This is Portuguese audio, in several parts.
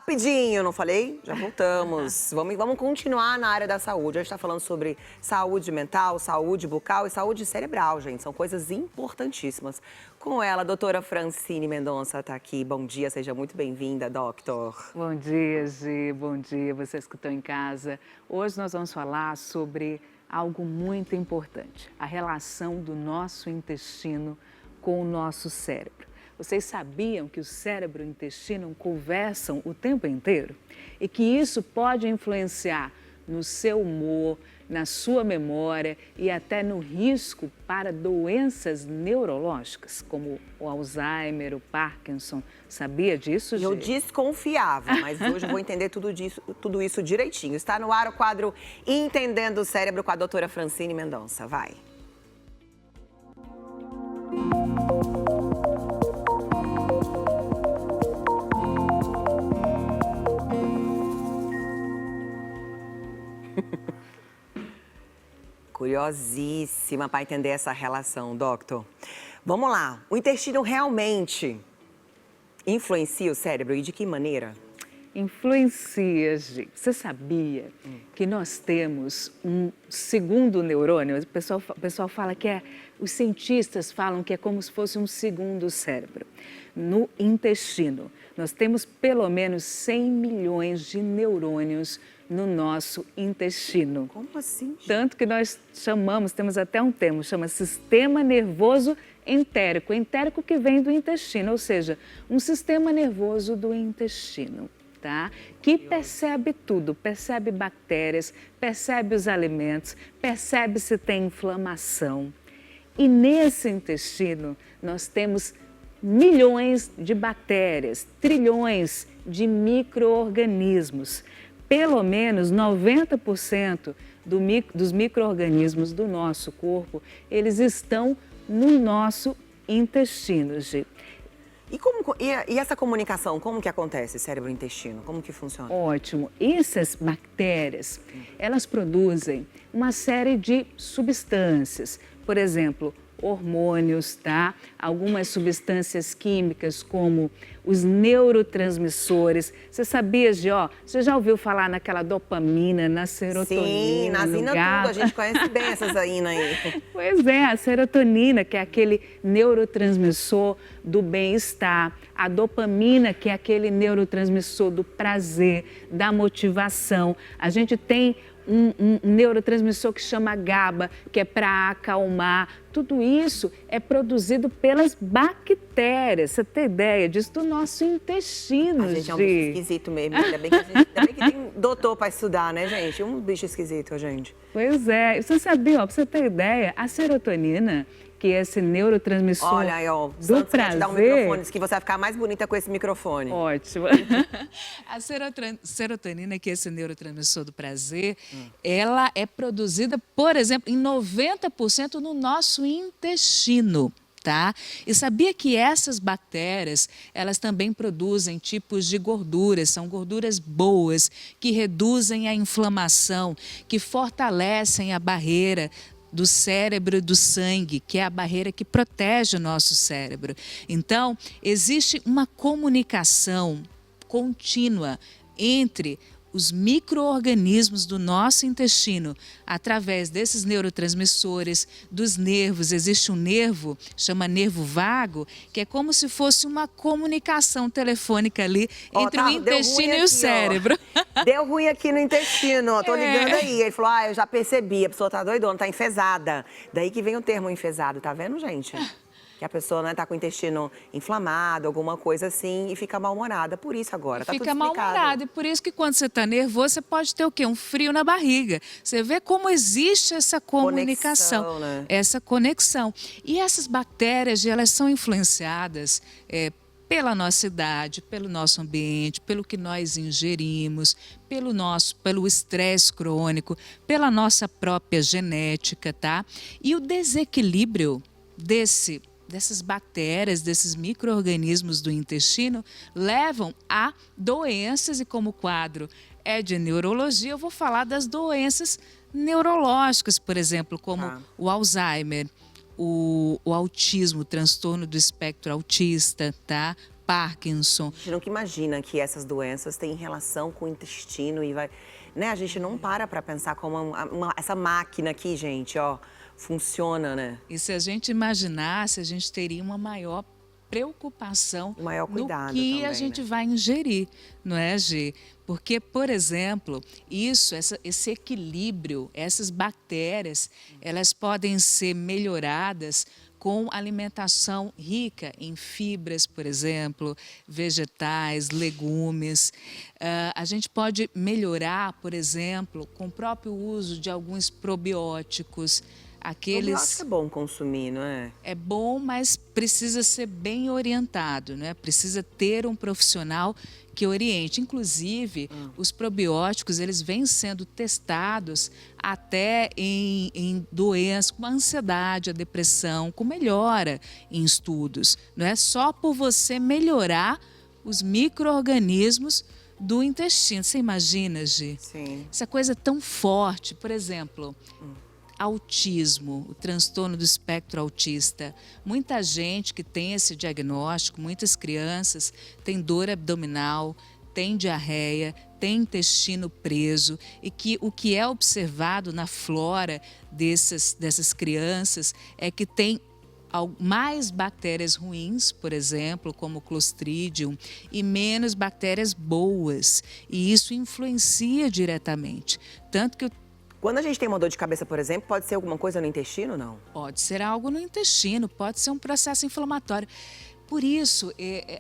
rapidinho, não falei? Já voltamos. Vamos continuar na área da saúde. A gente está falando sobre saúde mental, saúde bucal e saúde cerebral, gente. São coisas importantíssimas. Com ela, a doutora Francine Mendonça está aqui. Bom dia, seja muito bem-vinda, doctor. Bom dia, Gi. Bom dia, vocês que estão em casa. Hoje nós vamos falar sobre algo muito importante, a relação do nosso intestino com o nosso cérebro. Vocês sabiam que o cérebro e o intestino conversam o tempo inteiro? E que isso pode influenciar no seu humor, na sua memória e até no risco para doenças neurológicas, como o Alzheimer, o Parkinson. Sabia disso, Gi? Eu desconfiava, mas hoje eu vou entender tudo isso direitinho. Está no ar o quadro Entendendo o Cérebro com a doutora Francine Mendonça. Vai! Curiosíssima para entender essa relação, doctor. Vamos lá, o intestino realmente influencia o cérebro e de que maneira? Influencia, Gi. Você sabia que nós temos um segundo neurônio? O pessoal fala que os cientistas falam que é como se fosse um segundo cérebro. No intestino, nós temos pelo menos 100 milhões de neurônios no nosso intestino. Como assim, gente? Tanto que nós temos até um termo, chama sistema nervoso entérico. Entérico que vem do intestino, ou seja, um sistema nervoso do intestino, tá? Que percebe tudo, percebe bactérias, percebe os alimentos, percebe se tem inflamação. E nesse intestino nós temos milhões de bactérias, trilhões de micro-organismos. Pelo menos 90% dos micro-organismos do nosso corpo, eles estão no nosso intestino, Gi. E essa comunicação, como que acontece, cérebro-intestino? Como que funciona? Ótimo. Essas bactérias, elas produzem uma série de substâncias. Por exemplo, hormônios, tá? Algumas substâncias químicas como os neurotransmissores. Você sabia, Gi, você já ouviu falar naquela dopamina, na serotonina? Sim, na zina tudo, a gente conhece bem essas zina aí. Pois é, a serotonina, que é aquele neurotransmissor do bem-estar, a dopamina, que é aquele neurotransmissor do prazer, da motivação. A gente tem um neurotransmissor que chama GABA, que é para acalmar. Tudo isso é produzido pelas bactérias. Você tem ideia disso? Do nosso intestino, A gente é um bicho esquisito mesmo. Ainda bem que tem doutor para estudar, né, gente? Um bicho esquisito, gente. Pois é. Você sabia, para você ter ideia, a serotonina, que é esse neurotransmissor Olha aí, do prazer... te dar um microfone, diz que você vai ficar mais bonita com esse microfone. Ótimo. A serotonina, que é esse neurotransmissor do prazer, ela é produzida, por exemplo, em 90% no nosso intestino. Tá? E sabia que essas bactérias, elas também produzem tipos de gorduras, são gorduras boas, que reduzem a inflamação, que fortalecem a barreira do cérebro e do sangue, que é a barreira que protege o nosso cérebro. Então, existe uma comunicação contínua entre os micro-organismos do nosso intestino, através desses neurotransmissores, dos nervos. Existe um nervo, chama nervo vago, que é como se fosse uma comunicação telefônica ali entre o intestino e o cérebro. Deu ruim aqui no intestino, tô ligando aí. Ele falou, eu já percebi, a pessoa tá doidona, tá enfesada. Daí que vem o termo enfesado, tá vendo, gente? Que a pessoa, né, tá com o intestino inflamado, alguma coisa assim, e fica mal-humorada. Por isso agora, tá tudo explicado. Fica mal-humorada, e por isso que quando você tá nervoso, você pode ter o quê? Um frio na barriga. Você vê como existe essa comunicação, conexão, né? Essa conexão. E essas bactérias, elas são influenciadas pela nossa idade, pelo nosso ambiente, pelo que nós ingerimos, pelo estresse crônico, pela nossa própria genética, tá? E o desequilíbrio dessas bactérias, desses micro-organismos do intestino, levam a doenças, e como o quadro é de neurologia, eu vou falar das doenças neurológicas, por exemplo, como o Alzheimer, o autismo, o transtorno do espectro autista, tá? Parkinson. A gente nunca imagina que essas doenças têm relação com o intestino e vai... Né? A gente não para pensar como essa máquina aqui, gente, ó, funciona, né? E se a gente imaginasse, a gente teria uma maior preocupação Maior cuidado no que a também, gente né? vai ingerir, não é, Gi? Porque, por exemplo, esse equilíbrio, essas bactérias, elas podem ser melhoradas com alimentação rica em fibras, por exemplo, vegetais, legumes. A gente pode melhorar, por exemplo, com o próprio uso de alguns probióticos. Probiótico é bom consumir, não é? É bom, mas precisa ser bem orientado, né? Precisa ter um profissional que oriente. Inclusive, os probióticos, eles vêm sendo testados até em doenças como a ansiedade, a depressão, com melhora em estudos. Não é só por você melhorar os micro-organismos do intestino. Você imagina, Gi? Sim. Essa coisa tão forte, por exemplo... Autismo, o transtorno do espectro autista. Muita gente que tem esse diagnóstico, muitas crianças têm dor abdominal, têm diarreia, têm intestino preso e que o que é observado na flora dessas crianças é que tem mais bactérias ruins, por exemplo, como o Clostridium, e menos bactérias boas. E isso influencia diretamente. Tanto que Quando a gente tem uma dor de cabeça, por exemplo, pode ser alguma coisa no intestino, não? pode ser algo no intestino, pode ser um processo inflamatório. Por isso,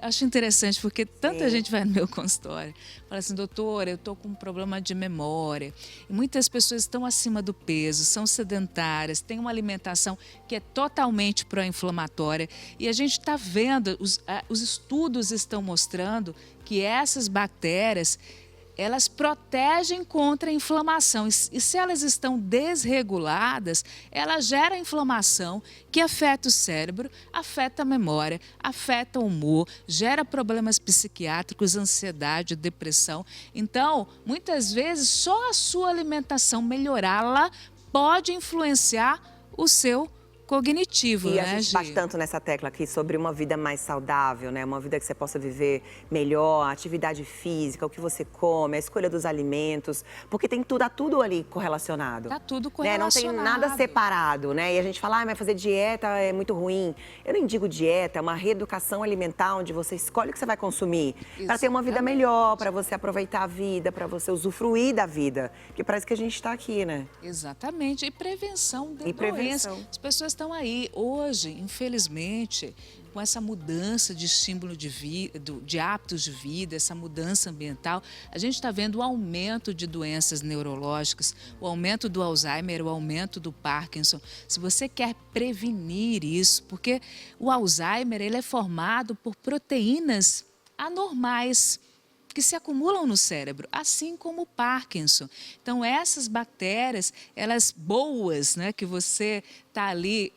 acho interessante, porque tanta gente vai no meu consultório, fala assim, doutora, eu estou com um problema de memória. E muitas pessoas estão acima do peso, são sedentárias, têm uma alimentação que é totalmente pró-inflamatória. E a gente está vendo, os estudos estão mostrando que essas bactérias, elas protegem contra a inflamação. E se elas estão desreguladas, ela gera inflamação que afeta o cérebro, afeta a memória, afeta o humor, gera problemas psiquiátricos, ansiedade, depressão. Então, muitas vezes, só a sua alimentação melhorá-la pode influenciar o seu cognitivo, E né, a gente Gi? bate tanto nessa tecla aqui sobre uma vida mais saudável, né? Uma vida que você possa viver melhor, atividade física, o que você come, a escolha dos alimentos, porque tá tudo ali correlacionado. Tá tudo Né? Não tem correlacionado. nada separado, né? E a gente fala, mas fazer dieta é muito ruim. Eu nem digo dieta, é uma reeducação alimentar, onde você escolhe o que você vai consumir para ter uma vida melhor, para você aproveitar a vida, para você usufruir da vida. Que parece que a gente está aqui, né? Exatamente. E prevenção de E doenças. prevenção. As pessoas estão aí. Hoje, infelizmente, com essa mudança de estímulo de hábitos de vida, essa mudança ambiental, a gente está vendo o aumento de doenças neurológicas, o aumento do Alzheimer, o aumento do Parkinson. Se você quer prevenir isso, porque o Alzheimer ele é formado por proteínas anormais, que se acumulam no cérebro, assim como o Parkinson. Então, essas bactérias, elas boas, né, que você está ali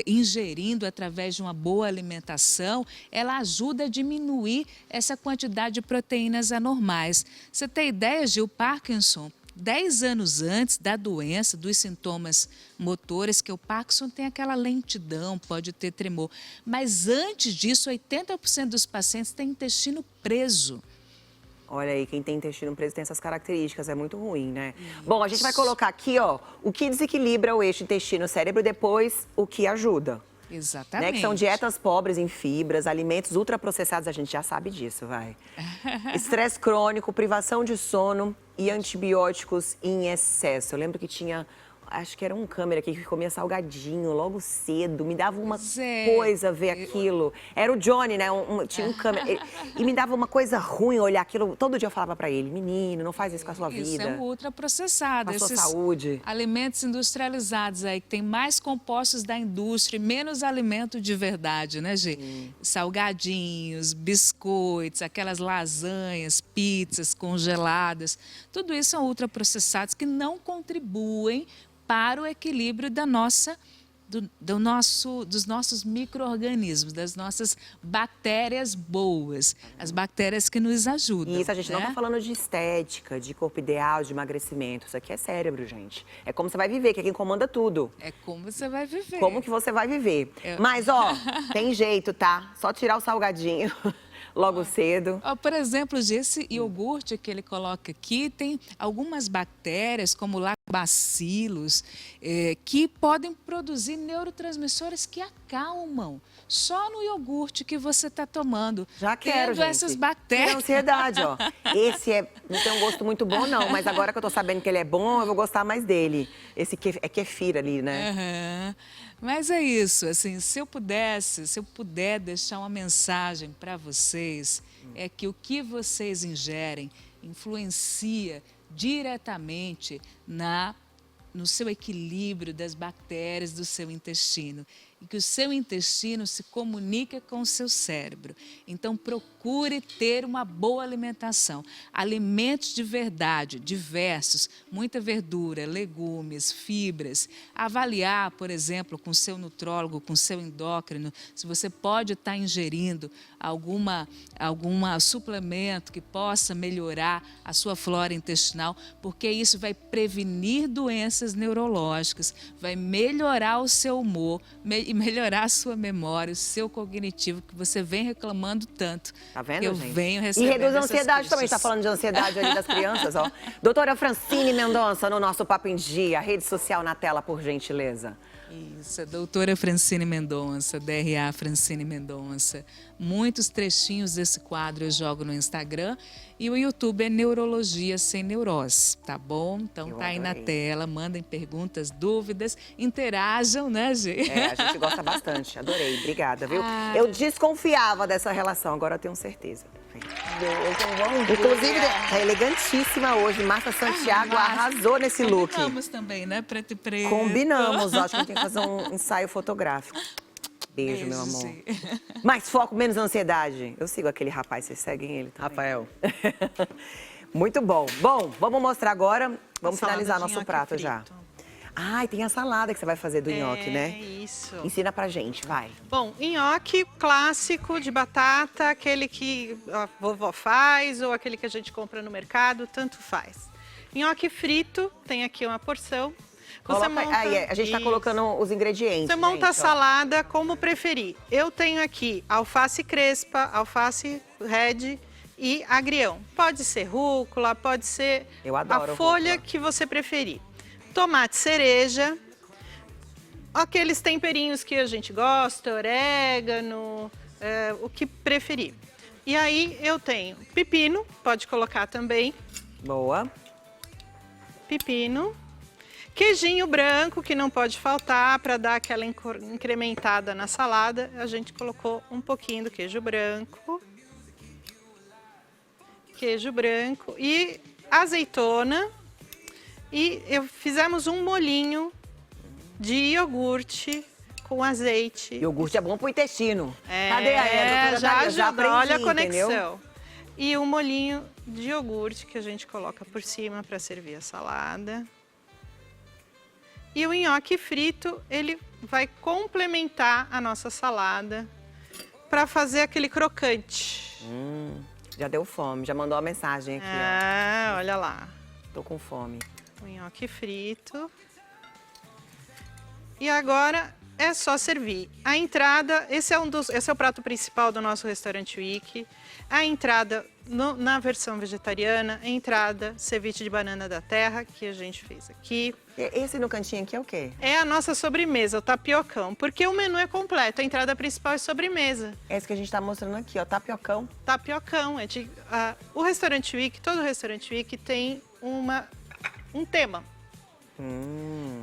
ingerindo através de uma boa alimentação, ela ajuda a diminuir essa quantidade de proteínas anormais. Você tem ideia, Gil, o Parkinson, 10 anos antes da doença, dos sintomas motores, que o Parkinson tem aquela lentidão, pode ter tremor. Mas antes disso, 80% dos pacientes têm intestino preso. Olha aí, quem tem intestino preso tem essas características, é muito ruim, né? Bom, a gente vai colocar aqui, ó, o que desequilibra o eixo intestino-cérebro e depois o que ajuda. Exatamente. Né? Que são dietas pobres em fibras, alimentos ultraprocessados, a gente já sabe disso, vai. Estresse crônico, privação de sono e antibióticos em excesso. Eu lembro que tinha, acho que era um câmera aqui que comia salgadinho logo cedo, me dava uma coisa ver aquilo. Era o Johnny, né? Tinha um câmera. E me dava uma coisa ruim olhar aquilo. Todo dia eu falava pra ele, menino, não faz isso com a sua vida. Isso é um ultraprocessado. Com a sua Esses saúde. alimentos industrializados aí, que tem mais compostos da indústria e menos alimento de verdade, né, Gi? Salgadinhos, biscoitos, aquelas lasanhas, pizzas congeladas. Tudo isso são ultraprocessados que não contribuem para o equilíbrio dos nossos micro-organismos, das nossas bactérias boas, as bactérias que nos ajudam. E isso a gente não né? tá falando de estética, de corpo ideal, de emagrecimento. Isso aqui é cérebro, gente. É como você vai viver, que é quem comanda tudo. É como você vai viver. Como que você vai viver. Mas, ó, tem jeito, tá? Só tirar o salgadinho. logo cedo. Ó, por exemplo, esse iogurte que ele coloca aqui tem algumas bactérias, como lactobacilos, que podem produzir neurotransmissores que acalmam. Só no iogurte que você está tomando. Já quero, tendo gente. essas Tira bactérias. a ansiedade, ó. Esse não tem um gosto muito bom, não. Mas agora que eu tô sabendo que ele é bom, eu vou gostar mais dele. Esse é kefir ali, né? Aham. Mas é isso, assim, se eu puder deixar uma mensagem para vocês, é que o que vocês ingerem influencia diretamente no seu equilíbrio das bactérias do seu intestino. E que o seu intestino se comunica com o seu cérebro. Então, procure ter uma boa alimentação. Alimentos de verdade, diversos, muita verdura, legumes, fibras. Avaliar, por exemplo, com o seu nutrólogo, com o seu endócrino, se você pode estar ingerindo algum suplemento que possa melhorar a sua flora intestinal, porque isso vai prevenir doenças neurológicas, vai melhorar o seu humor, e melhorar a sua memória, o seu cognitivo, que você vem reclamando tanto. Tá vendo, que eu gente? venho recebendo E reduz a essas ansiedade também, queixas. tá falando de ansiedade ali das crianças, ó. Doutora Francine Mendonça, no nosso Papo em Dia, rede social na tela, por gentileza. Isso, a doutora Francine Mendonça, DRA Francine Mendonça. Muitos trechinhos desse quadro eu jogo no Instagram e o YouTube é Neurologia Sem Neurose, tá bom? Então Eu tá aí na adorei. tela, mandem perguntas, dúvidas, interajam, né, Gi? É, a gente gosta bastante, adorei, obrigada, viu? Ah. Eu desconfiava dessa relação, agora eu tenho certeza. Inclusive, tá elegantíssima hoje, Márcia Santiago arrasou nesse look. Combinamos também, né? Preto e preto. Combinamos, ó, acho que a gente tem que fazer um ensaio fotográfico. Beijo, meu amor. Gi. Mais foco, menos ansiedade. Eu sigo aquele rapaz, vocês seguem ele também? Rafael. Muito bom. Bom, vamos mostrar agora. Vamos Salada finalizar de nosso nhoque prato já. frito. Ai, tem a salada que você vai fazer do nhoque, né? Isso. Ensina pra gente, vai. Bom, nhoque clássico de batata, aquele que a vovó faz ou aquele que a gente compra no mercado, tanto faz. Nhoque frito, tem aqui uma porção. Aí, a gente tá Isso. colocando os ingredientes. Você monta a gente, ó. salada como preferir. Eu tenho aqui alface crespa, alface red e agrião. Pode ser rúcula, pode ser Eu adoro a folha rúcula. que você preferir. Tomate cereja, aqueles temperinhos que a gente gosta, orégano, o que preferir. E aí eu tenho pepino, pode colocar também, Boa. pepino. Queijinho branco, que não pode faltar, para dar aquela incrementada na salada. A gente colocou um pouquinho do queijo branco. Queijo branco e azeitona. E fizemos um molhinho de iogurte com azeite. Iogurte é bom pro intestino. Cadê a doutora já Dalia? ajuda, aprendi, olha a conexão. entendeu? E um molhinho de iogurte que a gente coloca por cima para servir a salada. E o nhoque frito, ele vai complementar a nossa salada para fazer aquele crocante. Já deu fome, já mandou uma mensagem aqui, Olha lá. ó. Tô com fome. O nhoque frito. E agora é só servir. A entrada, esse é o prato principal do nosso restaurante Week. A entrada, na versão vegetariana, a entrada, ceviche de banana da terra, que a gente fez aqui. Esse no cantinho aqui é o quê? É a nossa sobremesa, o tapiocão, porque o menu é completo, a entrada principal é sobremesa. É esse que a gente tá mostrando aqui, ó, tapiocão. Tapiocão, o restaurante Week, todo restaurante Week tem um tema.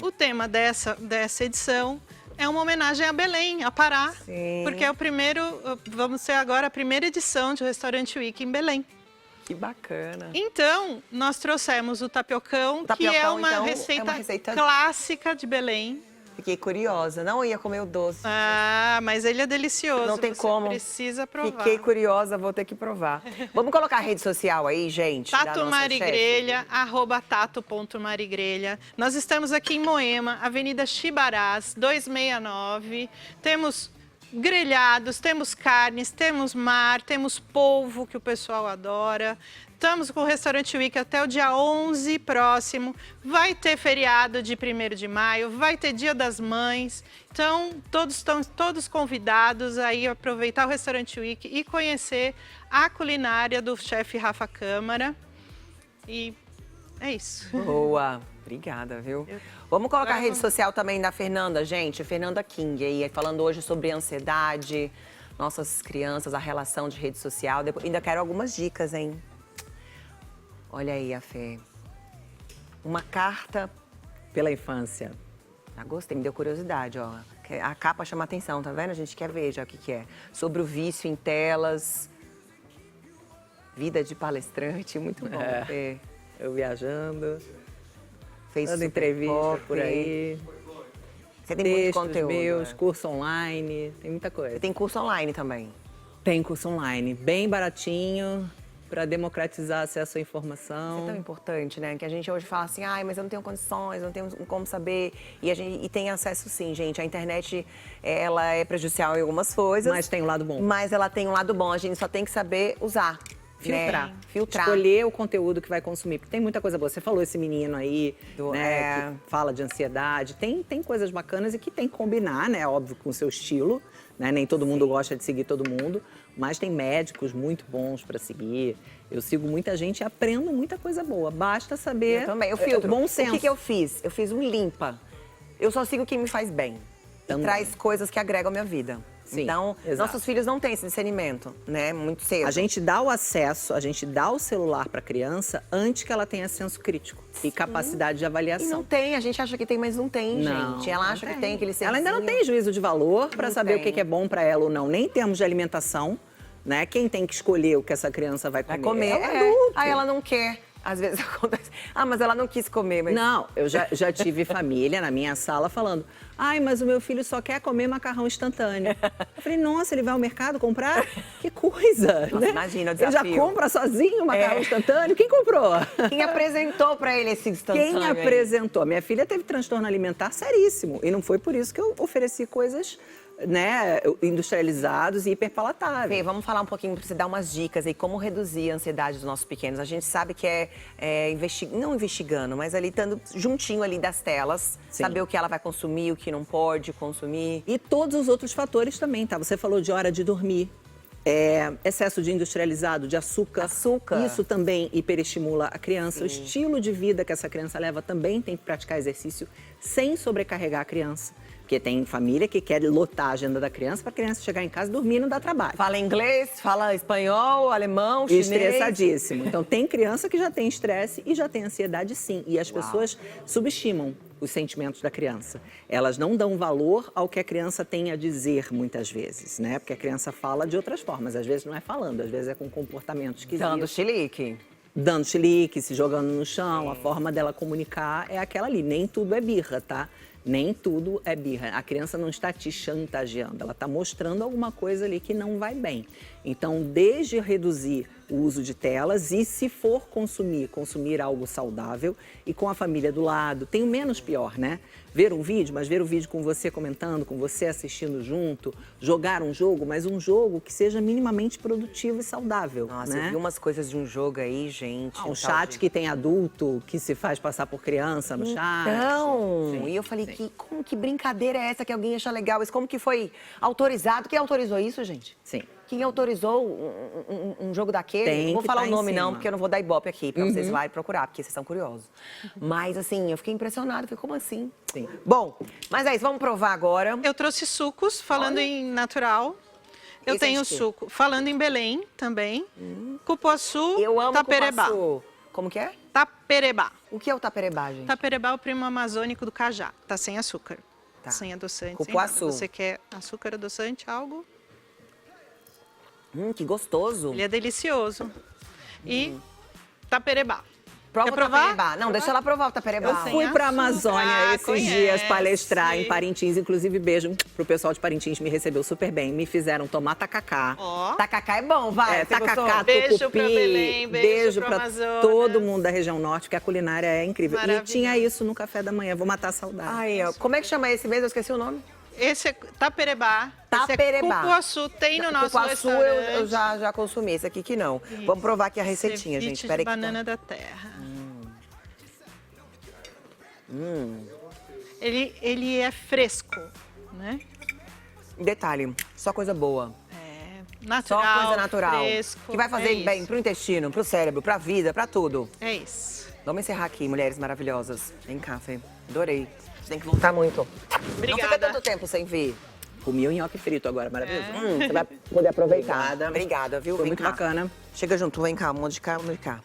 O tema dessa edição é uma homenagem a Belém, a Pará, Sim. porque é vamos ter agora a primeira edição de Restaurante Week em Belém. Que bacana. Então, nós trouxemos o tapiocão, O que é tapiocão, uma, então, receita é uma receita clássica de Belém. Fiquei curiosa. Não ia comer o doce. Mas ele é delicioso. Não tem você como. Precisa provar. Fiquei curiosa, vou ter que provar. Vamos colocar a rede social aí, gente? da Tato nossa Marigrelha, @tato.marigrelha. Nós estamos aqui em Moema, Avenida Chibarás, 269. Temos grelhados, temos carnes, temos mar, temos polvo, que o pessoal adora. Estamos com o Restaurante Week até o dia 11 próximo. Vai ter feriado de 1º de maio, vai ter Dia das Mães. Então, estão todos convidados aí a aproveitar o Restaurante Week e conhecer a culinária do chefe Rafa Câmara. E é isso. Boa. Obrigada, viu? Vamos colocar a rede social também da Fernanda, gente. Fernanda King aí, falando hoje sobre ansiedade, nossas crianças, a relação de rede social. Depois, ainda quero algumas dicas, hein? Olha aí, a Fê. Uma carta Pela infância. Ah, gostei, me deu curiosidade, ó. A capa chama atenção, tá vendo? A gente quer ver já o que que é. Sobre o vício em telas. Vida de palestrante, muito bom. Fê. Eu viajando, Fez dando super entrevista pop. por aí. Você tem muito Textos conteúdo. meus, né? curso online, tem muita coisa. Você tem curso online também. Tem curso online, bem baratinho, para democratizar acesso à Isso é informação. tão importante, né? Que a gente hoje fala assim, ai, mas eu não tenho condições, eu não tenho como saber. E tem acesso sim, gente. A internet, ela é prejudicial em algumas coisas. Mas tem um lado bom. Mas ela tem um lado bom, a gente só tem que saber usar. Filtrar. Né? Filtrar. Escolher o conteúdo que vai consumir. Porque tem muita coisa boa. Você falou esse menino aí, né, É. que fala de ansiedade. Tem coisas bacanas e que tem que combinar, né? Óbvio, com o seu estilo. Né? Nem todo mundo gosta de seguir todo mundo. Mas tem médicos muito bons para seguir. Eu sigo muita gente e aprendo muita coisa boa. Basta saber. Eu também. Eu filtro. Bom senso. O que eu fiz? Eu fiz um limpa. Eu só sigo quem me faz bem. E Também. traz coisas que agregam a minha vida. Sim, Então, exato. nossos filhos não têm esse discernimento, né? Muito cedo. A gente dá o acesso, a gente dá o celular para a criança antes que ela tenha senso crítico e capacidade de E avaliação. não tem, a gente acha que tem, mas não tem, Não, gente. Ela não acha que tem aquele Ela ainda não serzinho. tem juízo de valor para Não saber o tem. que é bom para ela ou não, nem em termos de alimentação, né? Quem tem que escolher o que essa criança vai comer? Vai comer. É o É. adulto. Aí ela não quer. Às vezes acontece. Ah, mas ela não quis comer, mas. Não, eu já tive família na minha sala falando: ai, mas o meu filho só quer comer macarrão instantâneo. Eu falei, nossa, ele vai ao mercado comprar? Que coisa! Nossa, né? imagina o Ele já desafio. compra sozinho o macarrão É. instantâneo? Quem comprou? Quem apresentou pra ele esse instantâneo? Quem aí? apresentou? Minha filha teve transtorno alimentar seríssimo. E não foi por isso que eu ofereci coisas, né, industrializados e hiperpalatáveis. Fê, vamos falar um pouquinho, pra você dar umas dicas aí, como reduzir a ansiedade dos nossos pequenos. A gente sabe que não investigando, mas ali estando juntinho ali das telas, Sim. saber o que ela vai consumir, o que não pode consumir. E todos os outros fatores também, tá? Você falou de hora de dormir. Excesso de industrializado, de açúcar. Açúcar. Isso também hiperestimula a criança. O estilo de vida que essa criança leva também tem que praticar exercício sem sobrecarregar a criança. Porque tem família que quer lotar a agenda da criança para a criança chegar em casa e dormir e não dar trabalho. Fala inglês, fala espanhol, alemão, chinês. Estressadíssimo. Então, tem criança que já tem estresse e já tem ansiedade, sim. E as pessoas subestimam os sentimentos da criança. Elas não dão valor ao que a criança tem a dizer, muitas vezes, né? Porque a criança fala de outras formas. Às vezes não é falando, às vezes é com comportamentos esquisitos. Dando chilique. Dando chilique, se jogando no chão. A forma dela comunicar é aquela ali. Nem tudo é birra, tá? Nem tudo é birra. A criança não está te chantageando, ela está mostrando alguma coisa ali que não vai bem. Então, desde reduzir o uso de telas e, se for consumir algo saudável e com a família do lado. Tem o menos pior, né? Ver um vídeo, mas ver o vídeo com você comentando, com você assistindo junto, jogar um jogo, mas um jogo que seja minimamente produtivo e saudável, Nossa, né? eu vi umas coisas de um jogo aí, gente. Um chat que tem adulto, que se faz passar por criança no chat. Então, Sim, e eu falei, sim. que brincadeira é essa que alguém acha legal? Isso como que foi autorizado? Quem autorizou isso, gente? Sim. Quem autorizou um jogo daquele? Tem Não vou que falar tá o em nome cima. não, porque eu não vou dar ibope aqui, pra vocês lá procurar, porque vocês são curiosos. Mas assim, eu fiquei impressionada, falei, como assim? Sim. Bom, mas é isso, vamos provar agora. Eu trouxe sucos, falando em natural. Eu Esse é tenho de quê? suco, falando em Belém também. Cupuaçu, Eu amo taperebá. cupuaçu. Como que é? Taperebá. O que é o taperebá, gente? Taperebá é o primo amazônico do cajá. Tá sem açúcar. Tá. Sem adoçante. Cupuaçu. Sem nada. Você quer açúcar, adoçante, algo? Que gostoso. Ele é delicioso. E taperebá. Prova Quer o provar? taperebá. Não, deixa ela provar o taperebá. Eu Fui Sem para a açúcar. Amazônia esses Conhece. dias palestrar em Parintins, inclusive beijo pro pessoal de Parintins, me recebeu super bem. Me fizeram tomar tacacá. Ó. Tacacá é bom, vai. Você gostou? Tacacá, Beijo tucupi, pra Belém, beijo pro pra Amazonas. todo mundo da região norte, porque a culinária é incrível. E Maravilhoso. tinha isso no café da manhã, vou matar a saudade. Ai, ó, como é que chama esse mesmo? Eu esqueci o nome. Esse é taperebá. Taperebá. Esse é cupuaçu, tem no nosso Cupuaçu restaurante. eu já consumi, esse aqui que não. Vamos provar aqui a receitinha, Ceviche gente. de Peraí que banana da terra. Ele é fresco, né? Detalhe, só coisa boa. Natural, Só coisa natural. fresco. Que vai fazer é bem isso. pro intestino, pro cérebro, pra vida, pra tudo. É isso. Vamos encerrar aqui, mulheres maravilhosas. Vem cá, Fê. Adorei. Você tem que voltar muito. Não fica Obrigada. tanto tempo sem vir. Comi o nhoque frito agora, maravilhoso. Você vai poder aproveitar. Obrigada. Obrigada, viu? Foi Vem muito cá. bacana. Chega junto, vem cá, um de cá, um de cá.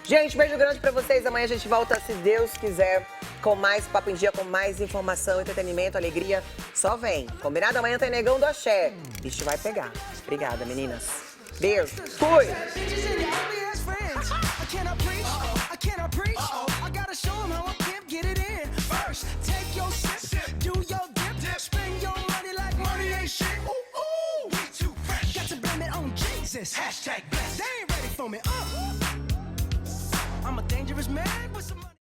Gente, beijo grande pra vocês. Amanhã a gente volta, se Deus quiser, com mais Papo em Dia, com mais informação, entretenimento, alegria. Só vem. Combinado? Amanhã tem Negão do Axé. Bicho vai pegar. Obrigada, meninas. Beijo. Fui! Hashtag